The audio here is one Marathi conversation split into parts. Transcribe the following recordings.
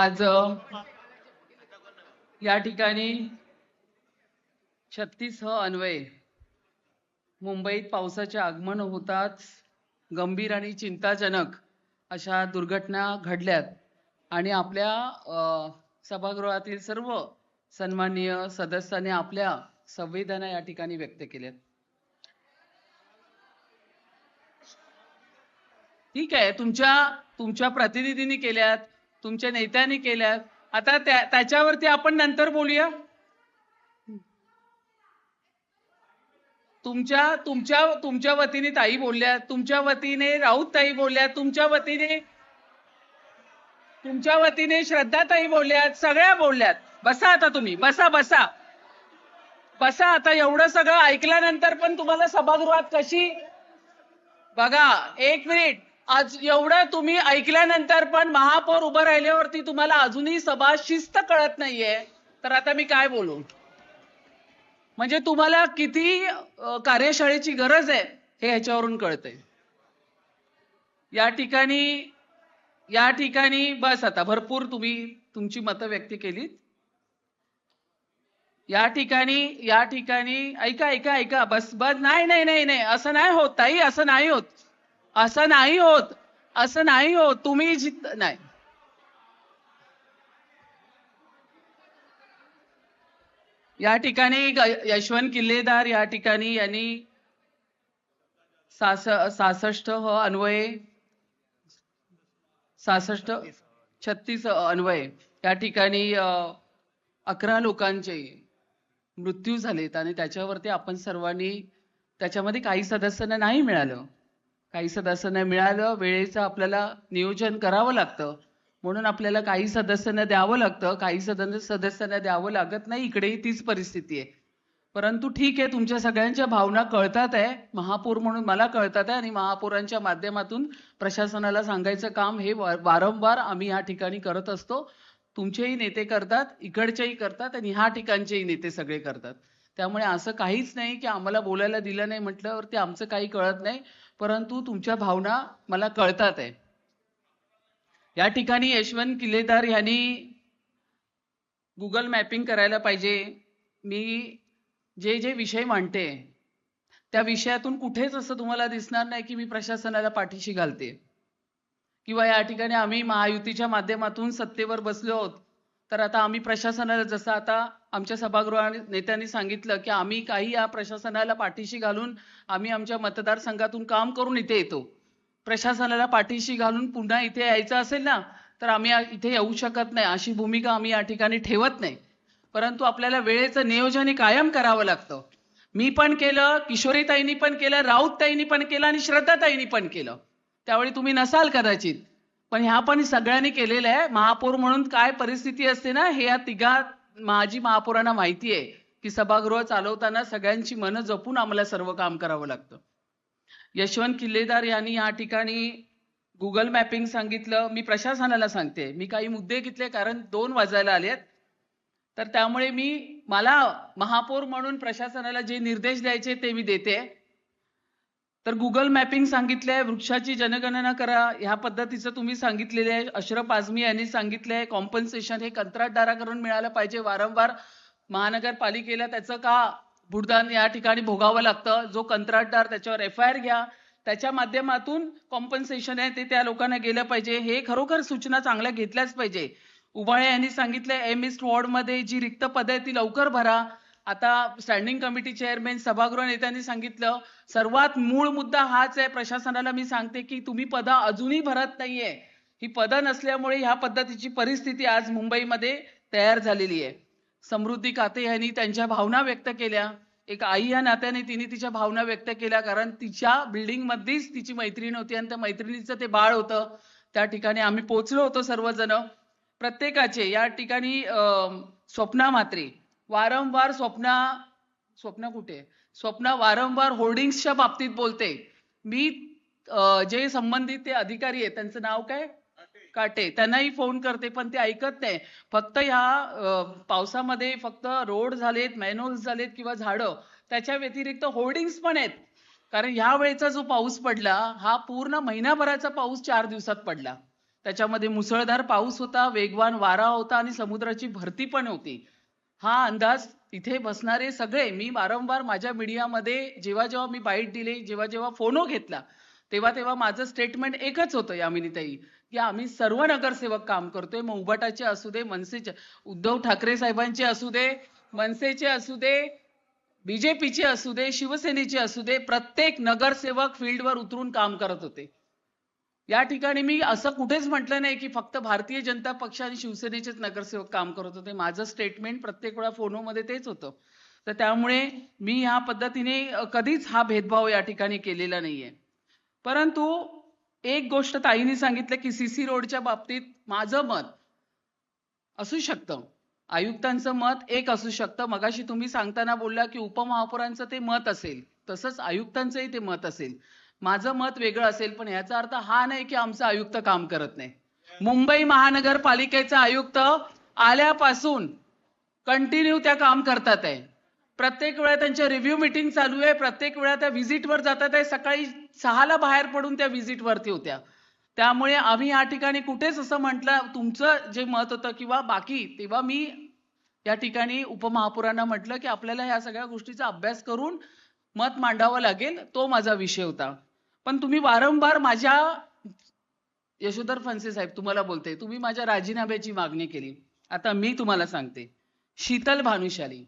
आज या ठिकाणी 36 अन्वये मुंबईत पावसाचे आगमन होताच गंभीर आणि चिंताजनक अशा दुर्घटना घडल्यात आणि आपल्या सभागृहातील सर्व सन्माननीय सदस्यांनी आपल्या संवेदना या ठिकाणी व्यक्त केल्यात। ठीक आहे, तुमच्या प्रतिनिधींनी केल्यात, तुमच्या नेत्यांनी केल्यात, आता त्याच्यावरती आपण नंतर बोलूया। तुमच्या वतीने ताई बोलल्या, तुमच्या वतीने राऊत ताई बोलल्या, तुमच्या वतीने श्रद्धा ताई बोलल्यात, सगळ्या बोलल्यात। बसा आता तुम्ही, बसा बसा बसा। आता एवढं सगळं ऐकल्यानंतर पण तुम्हाला सभागृहात कशी, बघा एक मिनिट, आज एवढं तुम्ही ऐकल्यानंतर पण महापौर उभं राहिल्यावरती तुम्हाला अजूनही सभा शिस्त कळत नाहीये, तर आता मी काय बोलू? म्हणजे तुम्हाला किती कार्यशाळेची गरज आहे हे ह्याच्यावरून कळतंय। या ठिकाणी बस आता भरपूर तुम्ही तुमची मतं व्यक्त केलीत। या ठिकाणी ऐका बस नाही असं नाही होत ताई, असं नाही होत तुम्ही नाही। या ठिकाणी यशवंत किल्लेदार या ठिकाणी यांनी 66 अन्वये 36 अन्वये या ठिकाणी 11 लोकांचे मृत्यू झालेत आणि त्याच्यावरती आपण सर्वांनी, त्याच्यामध्ये काही सदस्यांना नाही मिळालं, वेळेचं आपल्याला नियोजन करावं लागतं, म्हणून आपल्याला काही सदस्यांना द्यावं लागतं, काही सदस्यांना द्यावं लागत नाही। इकडेही तीच परिस्थिती आहे, परंतु ठीक आहे, तुमच्या सगळ्यांच्या भावना कळतात आहे, महापौर म्हणून मला कळतात आहे आणि महापौरांच्या माध्यमातून प्रशासनाला सांगायचं काम हे वारंवार आम्ही या ठिकाणी करत असतो। तुमचेही नेते करतात, इकडचेही करतात आणि ह्या ठिकाणचेही नेते सगळे करतात। त्यामुळे असं काहीच नाही की आम्हाला बोलायला दिलं नाही म्हटल्यावरती आमचं काही कळत नाही, परंतु तुमच्या भावना मला कळतात आहे। या ठिकाणी यशवंत किल्लेदार यांनी गुगल मॅपिंग करायला पाहिजे। मी जे विषय मांडते त्या विषयातून कुठेच असं तुम्हाला दिसणार नाही की मी प्रशासनाला पाठीशी घालते किंवा या ठिकाणी आम्ही महायुतीच्या माध्यमातून सत्तेवर बसलो आहोत, तर आता आम्ही प्रशासनाला, जसं आता आमच्या सभागृह नेत्यांनी सांगितलं की आम्ही काही या प्रशासनाला पाठीशी घालून आम्ही आमच्या मतदारसंघातून काम करून इथे येतो, प्रशासनाला पाठीशी घालून पुन्हा इथे यायचं असेल ना तर आम्ही इथे येऊ शकत नाही, अशी भूमिका आम्ही या ठिकाणी ठेवत नाही। परंतु आपल्याला वेळेचं नियोजन कायम करावं लागतं। मी पण केलं, किशोरीताईंनी पण केलं, राऊतताईंनी पण केलं आणि श्रद्धाताईंनी पण केलं, त्यावेळी तुम्ही नसाल कदाचित, पण ह्या पण सगळ्यांनी केलेलं आहे। महापौर म्हणून काय परिस्थिती असते ना हे या तिघा माजी महापौरांना माहिती आहे की सभागृह चालवताना सगळ्यांची मनं जपून आम्हाला सर्व काम करावं लागतं। यशवंत किल्लेदार यांनी या ठिकाणी गुगल मॅपिंग सांगितलं, मी प्रशासनाला सांगते, मी काही मुद्दे घेतले कारण 2 वाजायला आलेत, तर त्यामुळे मला महापौर म्हणून प्रशासनाला जे निर्देश द्यायचे ते मी देते। तर गुगल मॅपिंग सांगितलंय, वृक्षाची जनगणना करा, ह्या पद्धतीचं तुम्ही सांगितलेले आहे। अशरफ आझमी यांनी सांगितलंय कॉम्पन्सेशन हे कंत्राटदाराकडून मिळालं पाहिजे, वारंवार महानगरपालिकेला त्याचं का भुडदान या ठिकाणी भोगावं लागतं, जो कंत्राटदार त्याच्यावर FIR घ्या, त्याच्या माध्यमातून कॉम्पन्सेशन आहे ते त्या लोकांना गेलं पाहिजे। हे खरोखर सूचना चांगल्या घेतल्याच पाहिजे। उबाळे यांनी सांगितलंय एम ईस्ट वॉर्डमध्ये जी रिक्त पदं आहेत ती लवकर भरा। आता स्टँडिंग कमिटी चेअरमॅन, सभागृह नेत्यांनी सांगितलं, सर्वात मूळ मुद्दा हाच आहे। प्रशासनाला मी सांगते की तुम्ही पदं अजूनही भरत नाहीये, ही पदं नसल्यामुळे ह्या पद्धतीची परिस्थिती आज मुंबईमध्ये तयार झालेली आहे। समृद्धी काते यांनी त्यांच्या भावना व्यक्त केल्या, एक आई या नात्याने तिने तिच्या भावना व्यक्त केल्या, कारण तिच्या बिल्डिंग मध्येच तिची मैत्रीण होती आणि त्या मैत्रिणीचं ते बाळ होतं। त्या ठिकाणी आम्ही पोहोचलो होतो सर्वजण। प्रत्येकाचे या ठिकाणी स्वप्ना म्हात्रे वारंवार स्वप्ना वारंवार होर्डिंग्सच्या बाबतीत बोलते। मी जे संबंधित ते अधिकारी आहेत त्यांचं नाव काय, काटे, त्यांनाही फोन करते पण ते ऐकत नाही। फक्त ह्या पावसामध्ये फक्त रोड झालेत, मॅनहोल्स झालेत किंवा झाडं, त्याच्या व्यतिरिक्त होर्डिंग्स पण आहेत, कारण ह्या वेळेचा जो पाऊस पडला हा पूर्ण महिनाभराचा पाऊस 4 दिवसात पडला। त्याच्यामध्ये मुसळधार पाऊस होता, वेगवान वारा होता आणि समुद्राची भरती पण होती. हा अंदाज इथे बसणारे सगळे, मी वारंवार माझ्या मीडियामध्ये जेव्हा जेव्हा मी बाईट दिली, जेव्हा जेव्हा फोनो घेतला, तेव्हा तेव्हा माझं स्टेटमेंट एकच होतं यामिनीताई, की आम्ही सर्व नगरसेवक काम करतोय. मग उबाटाचे असू दे, मनसेचे, उद्धव ठाकरे साहेबांचे असू दे, मनसेचे असू दे, बीजेपीचे असू दे, शिवसेनेचे असू दे, प्रत्येक नगरसेवक फील्डवर उतरून काम करत होते. या ठिकाणी मी असं कुठेच म्हटलं नाही की फक्त भारतीय जनता पक्ष आणि शिवसेनेचेच नगरसेवक काम करत होते. माझं स्टेटमेंट प्रत्येक वेळा फोनमध्ये तेच होतं. तर त्यामुळे मी या पद्धतीने कधीच हा भेदभाव या ठिकाणी केलेला नाहीये. परंतु एक गोष्ट ताईंनी सांगितलं की सीसी रोडच्या बाबतीत माझं मत असू शकतं, आयुक्तांचं मत एक असू शकतं. मगाशी तुम्ही सांगताना बोलला की उपमहापौरांचं ते मत असेल, तसंच आयुक्तांचंही ते मत असेल. माझं मत वेगळं असेल, पण याचा अर्थ हा नाही की आमचा आयुक्त काम करत नाही. मुंबई महानगरपालिकेचा आयुक्त आल्यापासून कंटिन्यू त्या काम करतात आहे. प्रत्येक वेळा त्यांच्या रिव्ह्यू मीटिंग चालू आहे, प्रत्येक वेळा त्या व्हिजिटवर जातात आहे. सकाळी 6ला बाहेर पडून त्या व्हिजिटवरती होत्या. त्यामुळे आम्ही या ठिकाणी कुठेच असं म्हटलं तुमचं जे मत होतं किंवा बाकी, तेव्हा मी या ठिकाणी उपमहापौरांना म्हटलं की आपल्याला ह्या सगळ्या गोष्टीचा अभ्यास करून मत मांडावं लागेल, तो माझा विषय होता. पण तुम्ही वारंवार माझ्या, यशोधर फणसे साहेब तुम्हाला बोलते, तुम्ही माझ्या राजीनाम्याची मागणी केली. आता मी तुम्हाला सांगते, शीतल भानुशाली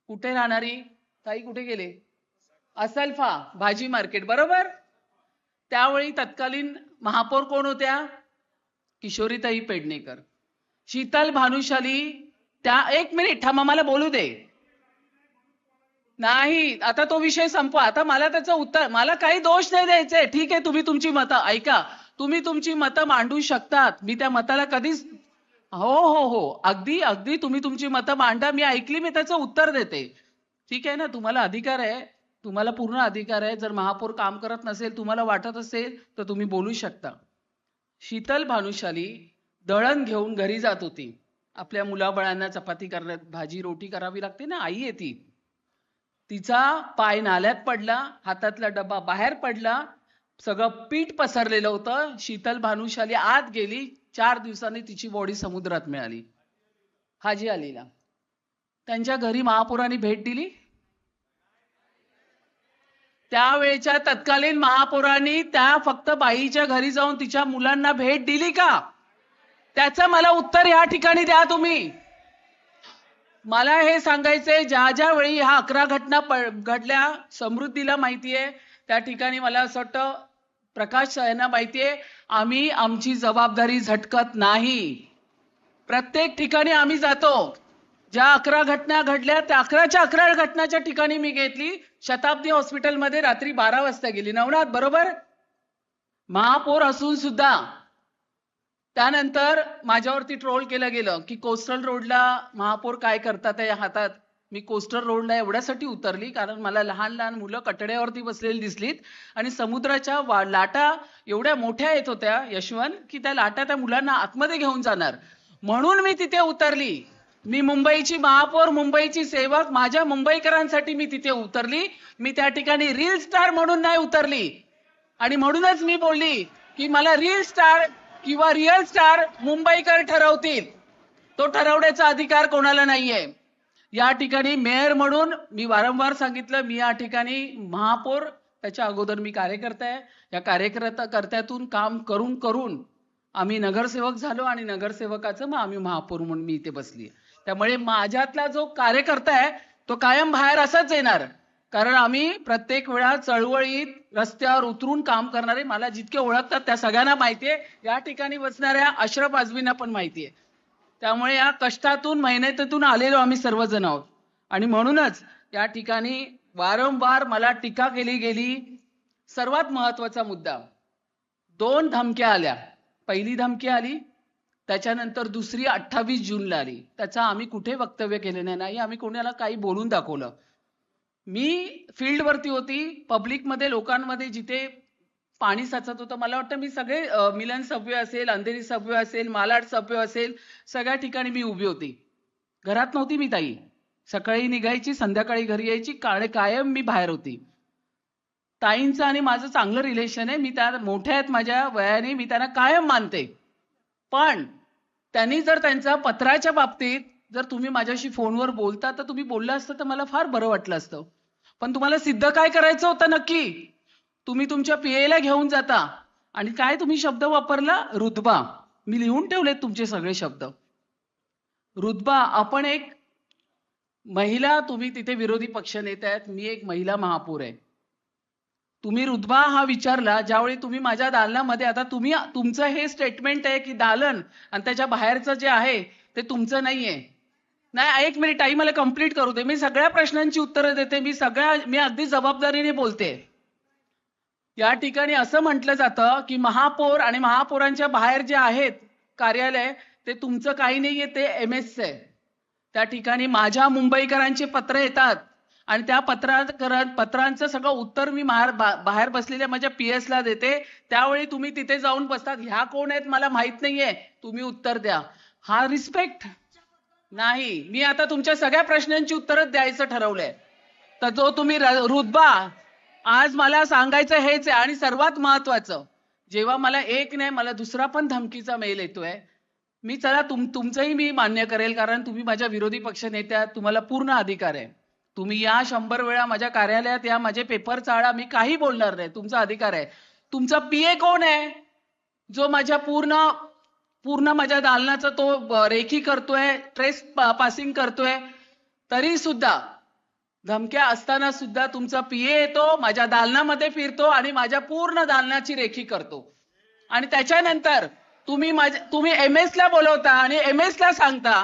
कुठे राहणारी ताई, कुठे गेले? असल्फा भाजी मार्केट, बरोबर. त्यावेळी तत्कालीन महापौर कोण होत्या? किशोरीताई पेडणेकर. शीतल भानुशाली त्या, एक मिनिट थांबा, मला बोलू दे. नाही, आता तो विषय संपवा. आता मला त्याचं उत्तर, मला काही दोष नाही द्यायचे. ठीक आहे, तुम्ही तुमची मतं ऐका, तुम्ही तुमची मतं मांडू शकतात. मी त्या मताला कधीच, हो हो हो, अगदी अगदी तुम्ही तुमची मतं मांडा, मी ऐकली, मी त्याचं उत्तर देते. ठीक आहे ना, तुम्हाला अधिकार आहे, तुम्हाला पूर्ण अधिकार आहे. जर महापौर काम करत नसेल, तुम्हाला वाटत असेल, तर तुम्ही बोलू शकता. शीतल भानुशाली दळण घेऊन घरी जात होती. आपल्या मुलाबाळांना चपाती करण्यात, भाजी रोटी करावी लागते ना, आई आहे ती. तिचा पाय नाल्यात पडला, हातातला डबा बाहेर पडला, सगळं पीठ पसरलेलं होतं. शीतल भानुशाली आत गेली. 4 दिवसांनी तिची बॉडी समुद्रात मिळाली. हाजी अलीला त्यांच्या घरी महापौरांनी भेट दिली. त्यावेळेच्या तत्कालीन महापौरांनी त्या फक्त बाईच्या घरी जाऊन तिच्या मुलांना भेट दिली का? त्याचं मला उत्तर या ठिकाणी द्या तुम्ही. मला हे सांगायचंय, ज्या ज्या वेळी ह्या 11 घटना घडल्या, समृद्धीला माहितीये, त्या ठिकाणी मला असं वाटतं प्रकाश यांना माहितीये, आम्ही आमची जबाबदारी झटकत नाही. प्रत्येक ठिकाणी आम्ही जातो. ज्या 11 घटना घडल्या त्या 11च्या 11 घटनाच्या ठिकाणी मी घेतली. शताब्दी हॉस्पिटलमध्ये रात्री 12 वाजता गेली, नवनाथ, बरोबर. महापौर असून सुद्धा त्यानंतर माझ्यावरती ट्रोल केलं गेलं की कोस्टल रोडला महापौर काय करतात या हातात. मी कोस्टल रोडला एवढ्यासाठी उतरली कारण मला लहान लहान मुलं कटड्यावरती बसलेली दिसलीत आणि समुद्राच्या लाटा एवढ्या मोठ्या येत होत्या, यशवंत, की त्या लाटा त्या मुलांना आतमध्ये घेऊन जाणार, म्हणून मी तिथे उतरली. मी मुंबईची महापौर, मुंबईची सेवक, माझ्या मुंबईकरांसाठी मी तिथे उतरली. मी त्या ठिकाणी रील स्टार म्हणून नाही उतरली. आणि म्हणूनच मी बोलली की मला रील स्टार किंवा रिअल स्टार मुंबईकर ठरवतील, तो ठरवण्याचा अधिकार कोणाला नाहीये. या ठिकाणी मेयर म्हणून मी वारंवार सांगितलं, मी या ठिकाणी महापौर, त्याच्या अगोदर मी कार्यकर्ता आहे. या कार्यकर्त्यातून काम करून करून आम्ही नगरसेवक झालो आणि नगरसेवकाचं मग आम्ही महापौर म्हणून मी इथे बसली. त्यामुळे माझ्यातला जो कार्यकर्ता आहे तो कायम बाहेर असाच येणार, कारण आम्ही प्रत्येक वेळा चळवळीत रस्त्यावर उतरून काम करणारे, मला जितके ओळखतात त्या सगळ्यांना माहितीये, या ठिकाणी बसणाऱ्या अशरफ आझमींना पण माहितीये. त्यामुळे या कष्टातून मेहनतीतून आलेलो आम्ही सर्वजण आहोत. आणि म्हणूनच या ठिकाणी वारंवार मला टीका केली गेली. सर्वात महत्वाचा मुद्दा, 2 धमक्या आल्या. पहिली धमकी आली, त्याच्यानंतर दुसरी 28 जूनला आली. त्याचा आम्ही कुठे वक्तव्य केले नाही, आम्ही कोणाला काही बोलून दाखवलं. मी फील्डवरती होती, पब्लिकमध्ये, लोकांमध्ये जिथे पाणी साचत होतं. मला वाटतं मी सगळे मिलन सबवे असेल, अंधेरी सबवे असेल, मालाड सबवे असेल, सगळ्या ठिकाणी मी उभी होती. घरात नव्हती मी ताई. सकाळी निघायची, संध्याकाळी घरी यायची, कायम मी बाहेर होती. ताईंचं आणि माझं चांगलं रिलेशन आहे. मी त्या मोठ्या आहेत माझ्या वयाने, मी त्यांना कायम मानते. पण त्यांनी जर त्यांच्या पत्राच्या बाबतीत जर तुम्ही माझ्याशी फोनवर बोलता तर तुम्ही बोलला असतं तर मला फार बरं वाटलं असतं. पण तुम्हाला सिद्ध काय करायचं होतं नक्की? तुम्ही तुमच्या पीएला घेऊन जाता आणि काय तुम्ही शब्द वापरला? रुतबा. मी लिहून ठेवलेत तुमचे सगळे शब्द. रुतबा. आपण एक महिला, तुम्ही तिथे विरोधी पक्ष नेते आहेत, मी एक महिला महापौर आहे. तुम्ही रुतबा हा विचारला ज्यावेळी तुम्ही माझ्या दालनामध्ये, आता तुम्ही तुमचं हे स्टेटमेंट आहे की दालन आणि त्याच्या बाहेरचं जे आहे ते तुमचं नाहीये. नाही, एक मिनिट आई, मला कंप्लीट करू दे. मी सगळ्या प्रश्नांची उत्तरं देते. मी अगदी जबाबदारीने बोलते. या ठिकाणी असं म्हटलं जातं की महापौर आणि महापौरांच्या बाहेर जे आहेत कार्यालय ते तुमचं काही नाहीये, ते एमएस आहे. त्या ठिकाणी माझ्या मुंबईकरांचे पत्र येतात आणि त्या पत्रांचं सगळं उत्तर मी बाहेर बसलेल्या माझ्या पीएस ला देते. त्यावेळी तुम्ही तिथे जाऊन बसतात. ह्या कोण आहेत मला माहित नाहीये, तुम्ही उत्तर द्या. हा रिस्पेक्ट नाही. मी आता तुमच्या सगळ्या प्रश्नांची उत्तरं द्यायचं ठरवलंय. तर जो तुम्ही रुतबा, आज मला सांगायचं हेच आहे. आणि सर्वात महत्वाचं, जेव्हा मला एक नाही मला दुसरा पण धमकीचा मेल येतोय, मी चला तुमचंही मी मान्य करेल, कारण तुम्ही माझ्या विरोधी पक्ष नेत्या, तुम्हाला पूर्ण अधिकार आहे. तुम्ही या 100 वेळा माझ्या कार्यालयात या, माझे पेपर चाळा, मी काही बोलणार नाही, तुमचा अधिकार आहे. तुमचा पीए कोण आहे जो माझ्या पूर्ण माझ्या दालनाचं तो रेखी करतोय, ट्रेस पासिंग करतोय? तरी सुद्धा धमक्या असताना सुद्धा तुमचा पीए येतो, माझ्या दालनामध्ये फिरतो आणि माझ्या पूर्ण दालनाची रेखी करतो. आणि त्याच्यानंतर तुम्ही एमएस ला बोलवता आणि एमएस ला सांगता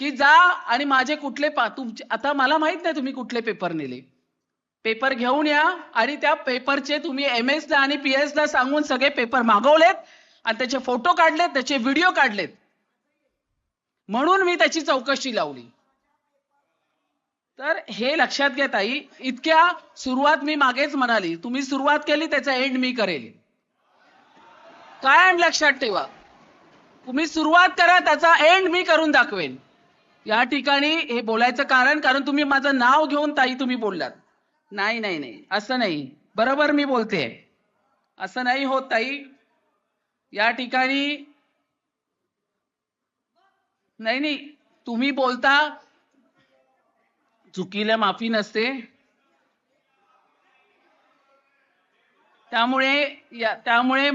की जा आणि माझे कुठले आता मला माहित नाही तुम्ही कुठले पेपर नेले. पेपर घेऊन या आणि त्या पेपरचे तुम्ही एमएस ला आणि पीएस ला सांगून सगळे पेपर मागवलेत आणि त्याचे फोटो काढलेत, त्याचे व्हिडिओ काढलेत. म्हणून मी त्याची चौकशी लावली. तर हे लक्षात घ्या ताई. इतक्या सुरुवात मी मागेच म्हणाली, तुम्ही सुरुवात केली त्याचा एंड मी करेल. कायम लक्षात ठेवा, तुम्ही सुरुवात करा, त्याचा एंड मी करून दाखवेन. या ठिकाणी हे बोलायचं कारण तुम्ही माझं नाव घेऊन ताई तुम्ही बोललात. नाही नाही नाही, असं नाही. बरोबर मी बोलते, असं नाही होत ताई. या ठिकाणी नाही, तुम्ही बोलता, चुकीला माफी नसते. त्यामुळे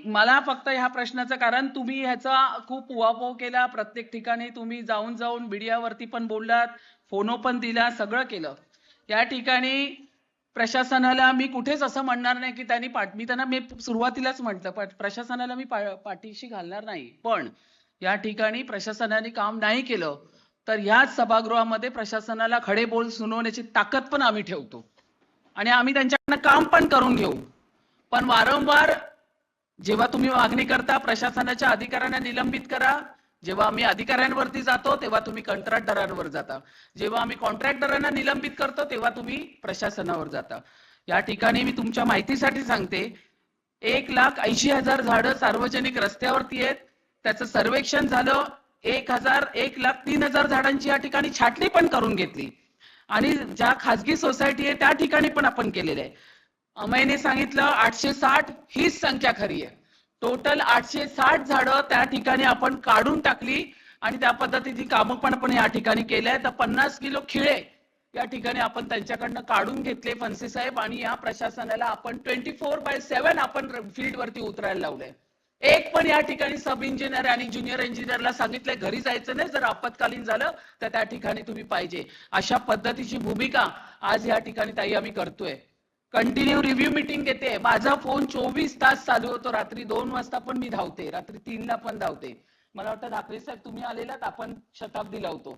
मला फक्त ह्या प्रश्नाचं कारण, तुम्ही ह्याचा खूप उहापोह केला. प्रत्येक ठिकाणी तुम्ही जाऊन मीडियावरती पण बोललात, फोनो पण दिला, सगळं केलं. या ठिकाणी प्रशासनाला मी कुठेच असं म्हणणार नाही की मी सुरुवातीलाच म्हटलं, प्रशासनाला मी पाठीशी घालणार नाही. पण या ठिकाणी प्रशासनाने काम नाही केलं तर ह्याच सभागृहामध्ये प्रशासनाला खडे बोल सुनावण्याची ताकद पण आम्ही ठेवतो आणि आम्ही त्यांच्याकडनं काम पण करून घेऊ. पण वारंवार जेव्हा तुम्ही मागणी करता प्रशासनाच्या अधिकाऱ्यांना निलंबित करा, जेव्हा आम्ही अधिकाऱ्यांवरती जातो तेव्हा तुम्ही कंत्राटदारांवर जाता, जेव्हा आम्ही कॉन्ट्रॅक्टरांना निलंबित करतो तेव्हा तुम्ही प्रशासनावर जाता. या ठिकाणी मी तुमच्या माहितीसाठी सांगते, 1,80,000 झाडं सार्वजनिक रस्त्यावरती आहेत. त्याचं सर्वेक्षण झालं. 1,03,000 झाडांची या ठिकाणी छाटणी पण करून घेतली आणि ज्या खासगी सोसायटी आहे त्या ठिकाणी पण आपण केलेले आहे. अमयने सांगितलं 860 हीच संख्या खरी आहे. टोटल 860 झाडं त्या ठिकाणी आपण काढून टाकली आणि त्या पद्धतीची कामं पण आपण या ठिकाणी केलंय. तर 50 किलो खिळे या ठिकाणी आपण त्यांच्याकडनं काढून घेतले फणसे साहेब. आणि या प्रशासनाला आपण 24/7 आपण फील्ड वरती उतरायला लावलंय. एक पण या ठिकाणी सब इंजिनियर आणि ज्युनियर इंजिनियरला सांगितलंय घरी जायचं नाही, जर आपत्कालीन झालं तर त्या ठिकाणी तुम्ही पाहिजे. अशा पद्धतीची भूमिका आज या ठिकाणी ताई आम्ही करतोय. कंटिन्यू रिव्ह्यू मीटिंग घेते. माझा फोन 24 तास चालू होतो. रात्री 2 वाजता पण मी धावते, रात्री 3 ला पण धावते. मला वाटतं ठाकरे साहेब तुम्ही आलेलात, आपण शताब्दी लावतो.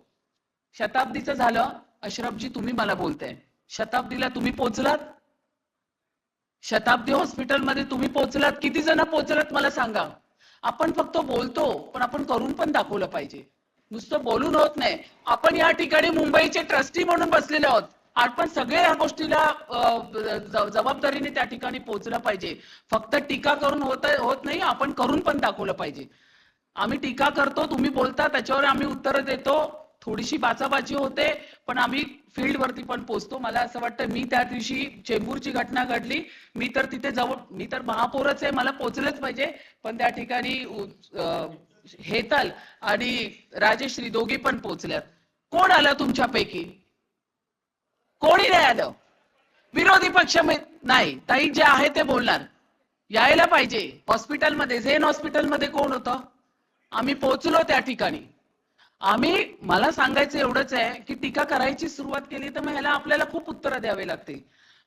शताब्दीचं झालं. अशरफजी तुम्ही मला बोलताय, शताब्दीला तुम्ही पोहोचलात? शताब्दी हॉस्पिटलमध्ये तुम्ही पोहोचलात? किती जण पोहोचलात मला सांगा. आपण फक्त बोलतो पण आपण करून पण दाखवलं पाहिजे. नुसतं बोलून होत नाही. आपण या ठिकाणी मुंबईचे ट्रस्टी म्हणून बसलेले आहोत. आपण सगळे या गोष्टीला जबाबदारीने त्या ठिकाणी पोहोचलं पाहिजे. फक्त टीका करून होत नाही, आपण करून पण दाखवलं पाहिजे. आम्ही टीका करतो, तुम्ही बोलता, त्याच्यावर आम्ही उत्तर देतो. थोडीशी बाचाबाची होते पण आम्ही फील्ड वरती पण पोहोचतो. मला असं वाटतं मी त्या दिवशी चेंबूरची घटना घडली, मी तर महापौरच आहे, मला पोहोचलंच पाहिजे. पण त्या ठिकाणी हेतल आणि राजेश्री दोघी पण पोहोचल्यात. कोण आलं तुमच्यापैकी? कोणी नाही आलं. विरोधी पक्ष नाही. ताई जे आहे ते बोलणार. यायला पाहिजे. हॉस्पिटलमध्ये झेन हॉस्पिटलमध्ये कोण होतं? आम्ही पोहोचलो त्या ठिकाणी. मला सांगायचं एवढंच आहे की टीका करायची सुरुवात केली तर मग ह्याला आपल्याला खूप उत्तरं द्यावी लागतील.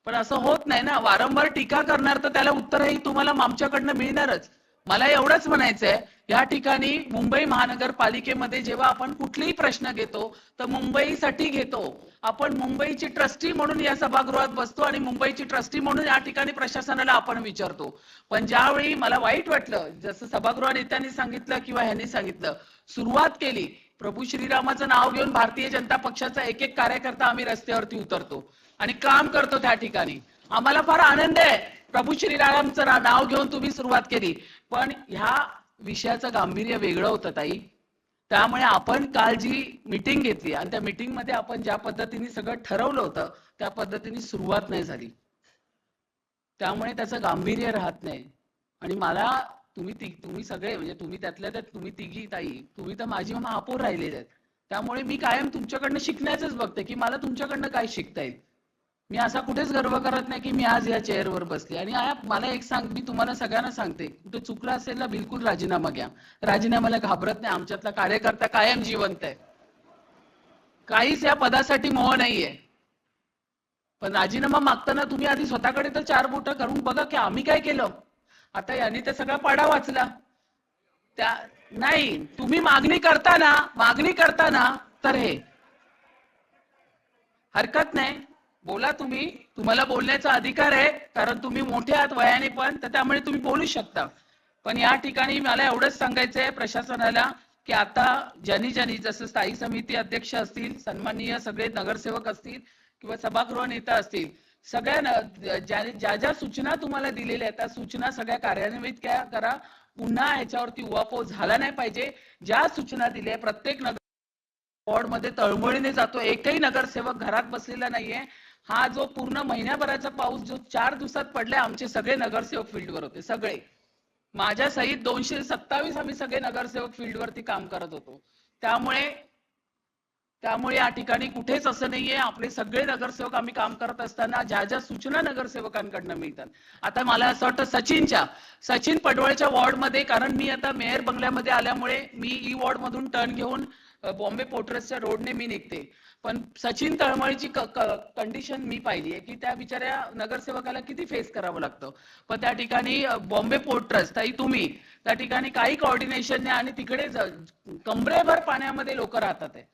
पण असं होत नाही ना. वारंवार टीका करणार तर त्याला उत्तरही तुम्हाला आमच्याकडनं मिळणारच. मला एवढंच म्हणायचंय, या ठिकाणी मुंबई महानगरपालिकेमध्ये जेव्हा आपण कुठलेही प्रश्न घेतो तर मुंबईसाठी घेतो. आपण मुंबईची ट्रस्टी म्हणून या सभागृहात बसतो आणि मुंबईची ट्रस्टी म्हणून या ठिकाणी प्रशासनाला आपण विचारतो. पण ज्यावेळी मला वाईट वाटलं, जसं सभागृह नेत्यांनी सांगितलं किंवा ह्यांनी सांगितलं, सुरुवात केली प्रभू श्रीरामाचं नाव घेऊन भारतीय जनता पक्षाचा एक एक कार्यकर्ता आम्ही रस्त्यावरती उतरतो आणि काम करतो त्या ठिकाणी. आम्हाला फार आनंद आहे. प्रभू श्रीरामांचं नाव घेऊन तुम्ही सुरुवात केली, पण ह्या विषयाचं गांभीर्य वेगळं होतं ताई. त्यामुळे आपण काल जी मीटिंग घेतली आणि त्या मीटिंग मध्ये आपण ज्या पद्धतीने सगळं ठरवलं होतं त्या पद्धतीने सुरुवात नाही झाली. त्यामुळे त्याचं गांभीर्य राहत नाही. आणि मला तुम्ही सगळे म्हणजे तुम्ही त्यातल्या त्यात तुम्ही तिघी ताई, तुम्ही तर माझी महापौर राहिलेले आहेत. त्यामुळे मी कायम तुमच्याकडनं शिकण्याचंच बघते की मला तुमच्याकडनं काय शिकता येईल. मी असा कुठेच गर्व करत नाही की मी आज या चेअरवर बसले. आणि मला एक मी तुम्हाला सगळ्यांना सांगते, कुठे चुकलं असेल ना बिलकुल राजीनामा घ्या. राजीनाम्याला घाबरत नाही. आमच्यातला कार्यकर्ता कायम जिवंत आहे. काहीच या पदासाठी मोह नाहीये. पण राजीनामा मागताना तुम्ही आधी स्वतःकडे तर चार बोटं करून बघा की आम्ही काय केलं. आता यांनी तर सगळा पाडा वाचला. त्या नाही, तुम्ही मागणी करताना तर हे हरकत नाही, बोला तुम्ही. तुम्हाला बोलण्याचा अधिकार आहे, कारण तुम्ही मोठे आहात वयाने पण, तर त्यामुळे तुम्ही बोलू शकता. पण या ठिकाणी मला एवढंच सांगायचं आहे प्रशासनाला की आता ज्यांनी जसं स्थायी समिती अध्यक्ष असतील, सन्माननीय सगळे नगरसेवक असतील किंवा सभागृह नेता असतील, सगळ्या ज्या सूचना तुम्हाला दिलेल्या आहेत त्या सूचना सगळ्या कार्यान्वित करा. पुन्हा याच्यावरती उहापोह झाला नाही पाहिजे. ज्या सूचना दिल्या प्रत्येक वॉर्ड मध्ये तळमळीने जातो. एकही नगरसेवक घरात बसलेला नाहीये. हा जो पूर्ण महिन्याभराचा पाऊस जो 4 दिवसात पडलाय, आमचे सगळे नगरसेवक फील्डवर होते. सगळे माझ्या सहित 227 आम्ही सगळे नगरसेवक फील्डवरती काम करत होतो. त्यामुळे या ठिकाणी कुठेच असं नाहीये. आपले सगळे नगरसेवक आम्ही काम करत असताना ज्या सूचना नगरसेवकांकडनं मिळतात. आता मला असं वाटतं सचिन पडवळच्या वॉर्डमध्ये, कारण मी आता मेयर बंगल्यामध्ये आल्यामुळे मी ई वॉर्ड मधून टर्न घेऊन बॉम्बे पोर्ट्रेसच्या रोडने मी निघते. पण सचिन तळमळीची कंडिशन मी पाहिली आहे की त्या बिचाऱ्या नगरसेवकाला किती फेस करावं लागतं. पण त्या ठिकाणी बॉम्बे पोर्ट्रेस ताई तुम्ही त्या ठिकाणी काही कोऑर्डिनेशन नाही आणि तिकडे कमरेभर पाण्यामध्ये लोक राहतात आहे.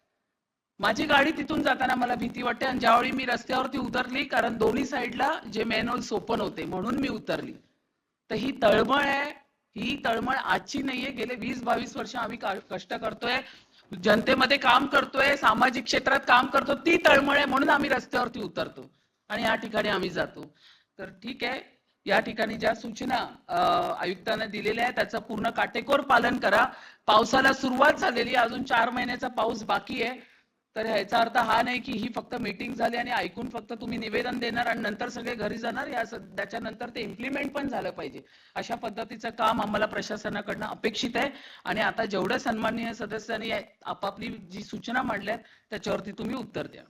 माझी गाडी तिथून जाताना मला भीती वाटते. आणि ज्यावेळी मी रस्त्यावरती उतरली, कारण दोन्ही साईडला जे मेनहोल्स ओपन होते म्हणून मी उतरली, तर ही तळमळ आहे. ही तळमळ आजची नाहीये. गेले 20-22 वर्ष आम्ही कष्ट करतोय, जनतेमध्ये काम करतोय, सामाजिक क्षेत्रात काम करतो. ती तळमळ आहे म्हणून आम्ही रस्त्यावरती उतरतो आणि या ठिकाणी आम्ही जातो. तर ठीक आहे, या ठिकाणी ज्या सूचना आयुक्तांना दिलेल्या आहेत त्याचं पूर्ण काटेकोर पालन करा. पावसाला सुरुवात झालेली, अजून 4 महिन्याचा पाऊस बाकी आहे. तर ह्याचा अर्थ हा नाही की ही फक्त मीटिंग झाली आणि ऐकून फक्त तुम्ही निवेदन देणार आणि नंतर सगळे घरी जाणार. त्याच्यानंतर ते इम्प्लिमेंट पण झालं पाहिजे. अशा पद्धतीचं काम आम्हाला प्रशासनाकडनं अपेक्षित आहे. आणि आता जेवढ्या सन्माननीय सदस्यांनी आपापली जी सूचना मांडल्यात त्याच्यावरती तुम्ही उत्तर द्या.